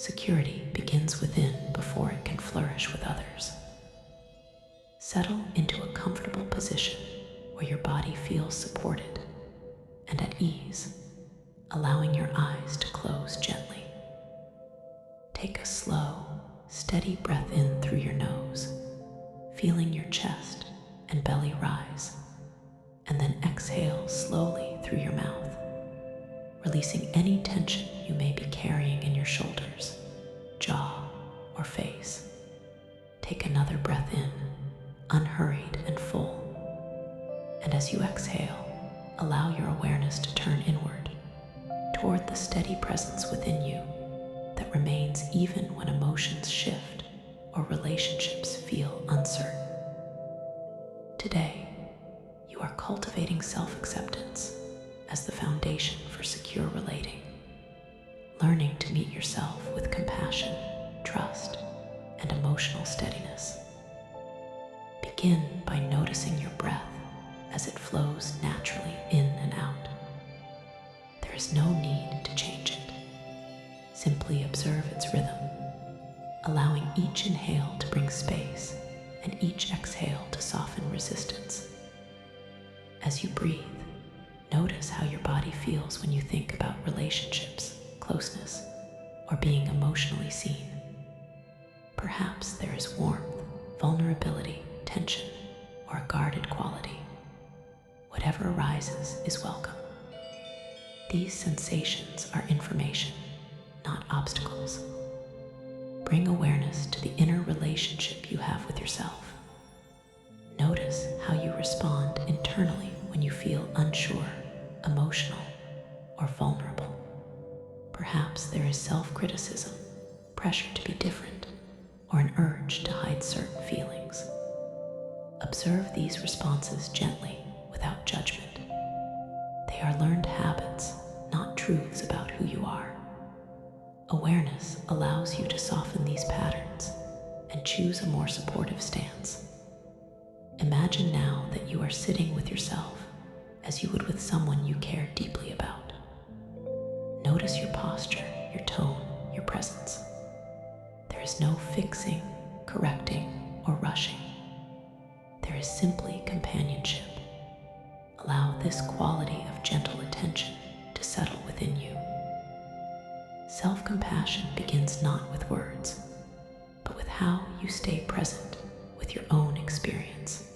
security begins within before it can flourish with others. Settle into a comfortable position where your body feels supported and at ease, allowing your eyes to close gently. Take a slow, steady breath in through your nose, feeling your chest and belly rise, and then exhale slowly through your mouth, releasing any tension you may be carrying in your shoulders, jaw, or face. Take another breath in, unhurried and full. And as you exhale, allow your awareness to turn inward, toward the steady presence within you that remains even when emotions shift or relationships feel uncertain. Today, you are cultivating self-acceptance as the foundation for secure relating, learning to meet yourself with compassion, trust, and emotional steadiness. Begin by noticing your breath as it flows naturally in and out. There is no need to change it. Simply observe its rhythm, allowing each inhale to bring space and each exhale to soften resistance. As you breathe, notice how your body feels when you think about relationships, closeness, or being emotionally seen. Perhaps there is warmth, vulnerability, tension, or a guarded quality. Whatever arises is welcome. These sensations are information, not obstacles. Bring awareness to the inner relationship you have with yourself. Notice how you respond internally when you feel unsure, emotional, or vulnerable. Perhaps there is self-criticism, pressure to be different, or an urge to hide certain feelings. Observe these responses gently, without judgment. They are learned habits, not truths about who you are. Awareness allows you to soften these patterns and choose a more supportive stance. Imagine now that you are sitting with yourself as you would with someone you care deeply about. Notice your posture, your tone, your presence. There is no fixing, correcting, or rushing. There is simply companionship. Allow this quality of gentle attention to settle within you. Self-compassion begins not with words, but with how you stay present with your own experience.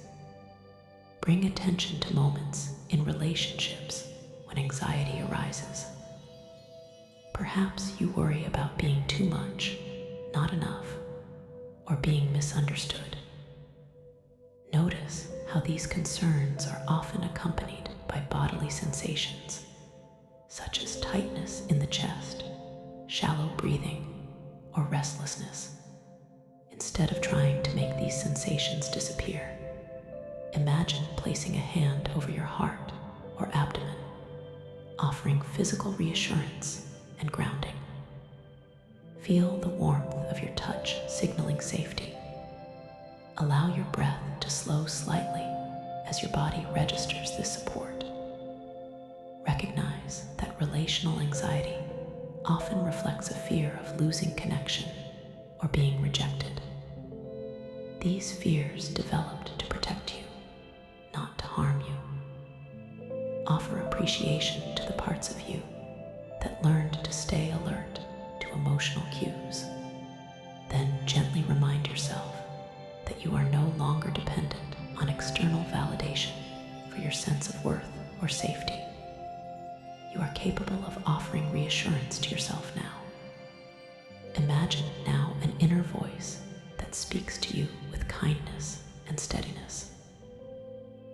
Bring attention to moments in relationships when anxiety arises. Perhaps you worry about being too much, not enough, or being misunderstood. Notice how these concerns are often accompanied by bodily sensations, such as tightness in the chest, shallow breathing, or restlessness. Instead of trying to make these sensations disappear, imagine placing a hand over your heart or abdomen, offering physical reassurance and grounding. Feel the warmth of your touch signaling safety. Allow your breath to slow slightly as your body registers this support. Recognize that relational anxiety often reflects a fear of losing connection or being rejected. These fears developed to protect you, not to harm you. Offer appreciation to the parts of you that learned to stay alert to emotional cues. Then gently remind yourself that you are no longer dependent on external validation for your sense of worth or safety. You are capable of offering reassurance to yourself now. Imagine now an inner voice that speaks to you with kindness and steadiness.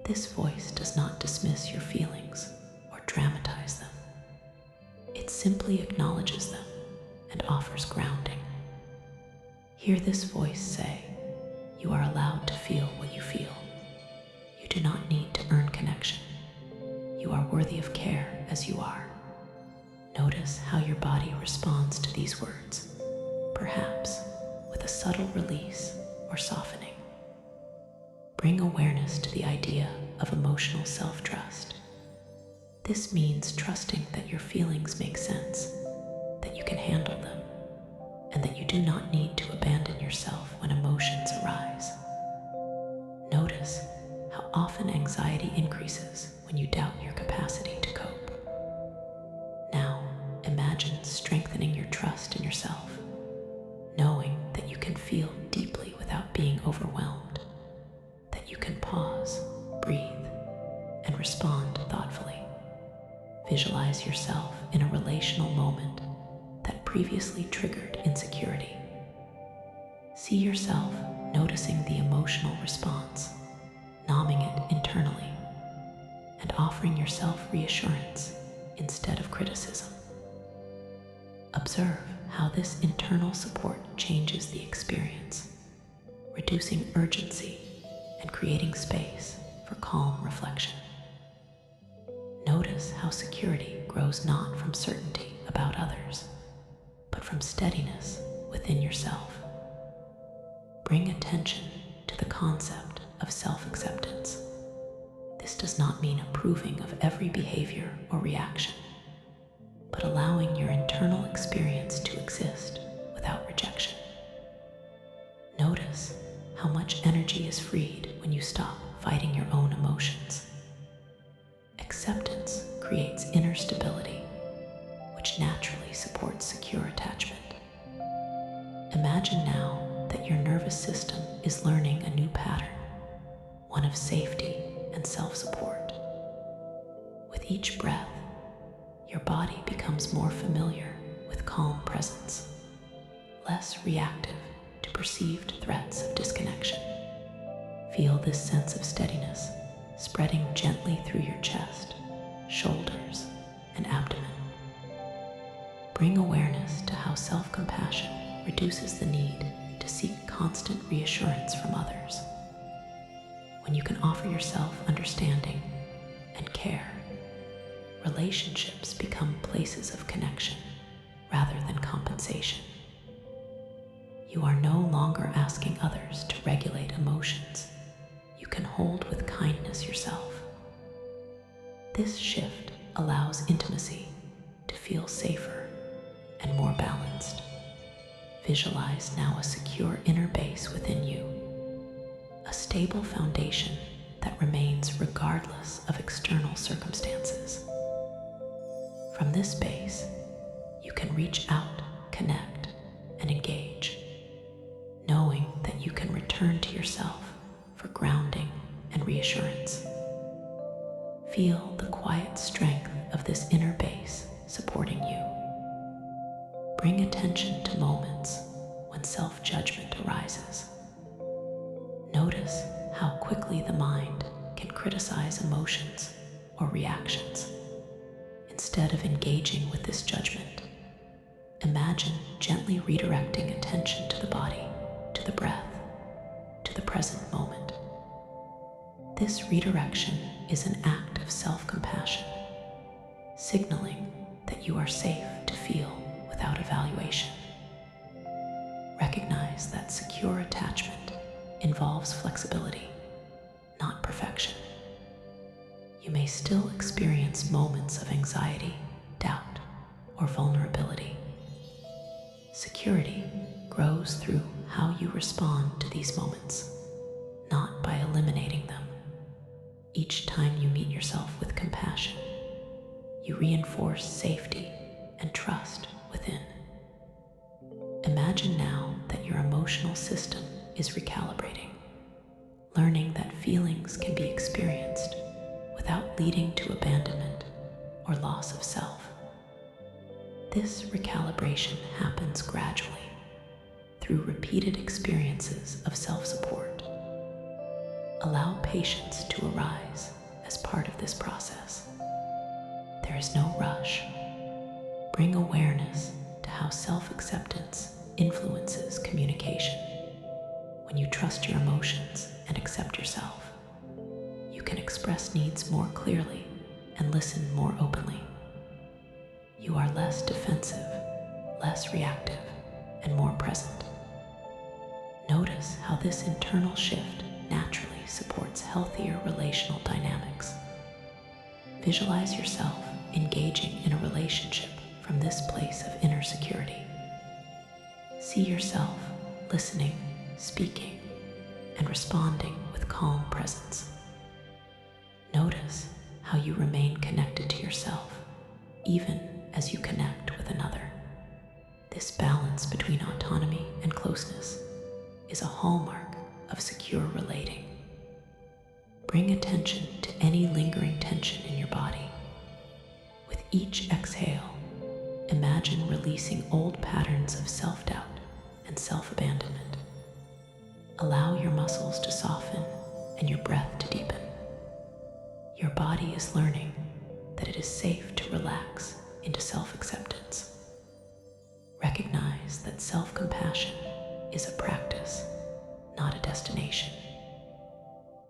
This voice does not dismiss your feelings or dramatize them. It simply acknowledges them and offers grounding. Hear this voice say, "You are allowed to feel what you feel. You do not need to earn connection. You are worthy of care as you are." Notice how your body responds to these words, perhaps with a subtle release or softening. Bring awareness to the idea of emotional self-trust. This means trusting that your feelings make sense, that you can handle them, and that you do not need to abandon yourself when emotions arise. Notice how often anxiety increases when you doubt your capacity to cope. Now, imagine strengthening your trust in yourself, knowing that you can feel deeply without being overwhelmed, that you can pause, breathe, and respond thoughtfully. Visualize yourself in a relational moment that previously triggered insecurity. See yourself noticing the emotional response, numbing it internally, and offering yourself reassurance instead of criticism. Observe how this internal support changes the experience, reducing urgency and creating space for calm reflection. Notice how security grows not from certainty about others, but from steadiness within yourself. Bring attention to the concept of self-acceptance. This does not mean approving of every behavior or reaction, but allowing your internal experience to exist without rejection. Notice how much energy is freed when you stop fighting your own emotions. Acceptance creates inner stability, which naturally supports secure attachment. Imagine now that your nervous system is learning a new pattern, one of safety and self-support. With each breath, your body becomes more familiar with calm presence, less reactive to perceived threats of disconnection. Feel this sense of steadiness spreading gently through your chest, shoulders, and abdomen. Bring awareness to how self-compassion reduces the need to seek constant reassurance from others. When you can offer yourself understanding and care, relationships become places of connection rather than compensation. You are no longer asking others to regulate emotions. You can hold with kindness yourself. This shift allows intimacy to feel safer and more balanced. Visualize now a secure inner base within you, a stable foundation that remains regardless of external circumstances. From this base, you can reach out, connect, and engage, knowing that you can return to yourself for grounding and reassurance. Feel the quiet strength of this inner base supporting you. Bring attention to moments when self-judgment arises. Notice how quickly the mind can criticize emotions or reactions. Instead of engaging with this judgment, imagine gently redirecting attention to the body, to the breath, to the present moment. This redirection is an act of self-compassion, signaling that you are safe to feel without evaluation. Recognize that secure attachment involves flexibility, not perfection. You may still experience moments of anxiety, doubt, or vulnerability. Security grows through how you respond to these moments, not by eliminating them. Each time you meet yourself with compassion, you reinforce safety and trust within. Imagine now that your emotional system is recalibrating, learning that feelings can be experienced without leading to abandonment or loss of self. This recalibration happens gradually through repeated experiences of self-support. Allow patience to arise as part of this process. There is no rush. Bring awareness to how self-acceptance influences communication. When you trust your emotions and accept yourself, you can express needs more clearly and listen more openly. You are less defensive, less reactive, and more present. Notice how this internal shift naturally supports healthier relational dynamics. Visualize yourself engaging in a relationship from this place of inner security. See yourself listening, speaking, and responding with calm presence. Notice how you remain connected to yourself, even as you connect with another. This balance between autonomy and closeness is a hallmark of secure relating. Bring attention to any lingering tension in your body. With each exhale, imagine releasing old patterns of self-doubt and self-abandonment. Allow your muscles to soften and your breath to deepen. Your body is learning that it is safe to relax into self-acceptance. Recognize that self-compassion is a practice, not a destination.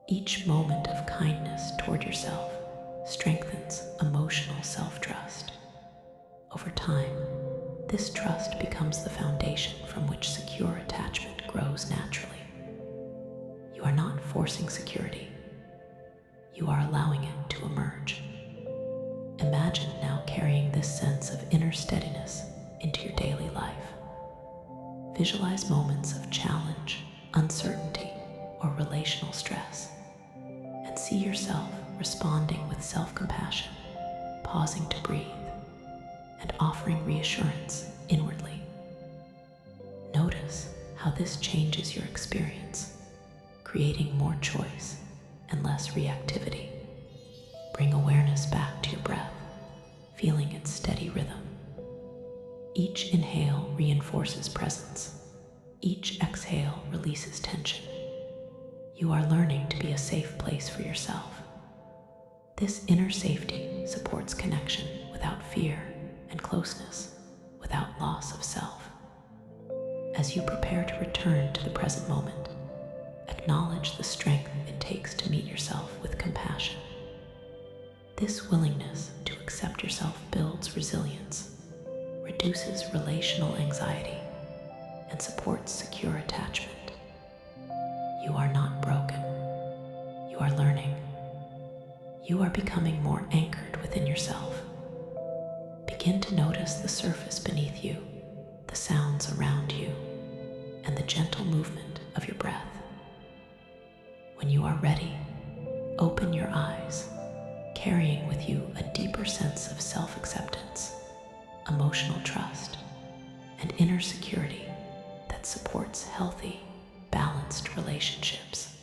Each moment of kindness toward yourself strengthens emotional self-trust. Over time, this trust becomes the foundation from which secure attachment grows naturally. You are not forcing security. You are allowing it to emerge. Imagine now carrying this sense of inner steadiness into your daily life. Visualize moments of challenge, uncertainty, or relational stress, and see yourself responding with self-compassion, pausing to breathe, and offering reassurance inwardly. Notice how this changes your experience, creating more choice and less reactivity. Bring awareness back to your breath, feeling its steady rhythm. Each inhale reinforces presence. Each exhale releases tension. You are learning to be a safe place for yourself. This inner safety supports connection without fear and closeness without loss of self. As you prepare to return to the present moment, acknowledge the strength it takes to meet yourself with compassion. This willingness to accept yourself builds resilience, reduces relational anxiety, and supports secure attachment. You are not broken. You are learning. You are becoming more anchored within yourself. Begin to notice the surface beneath you, the sounds around you, and the gentle movement of your breath. When you are ready, open your eyes, carrying with you a deeper sense of self-acceptance, emotional trust, and inner security that supports healthy, balanced relationships.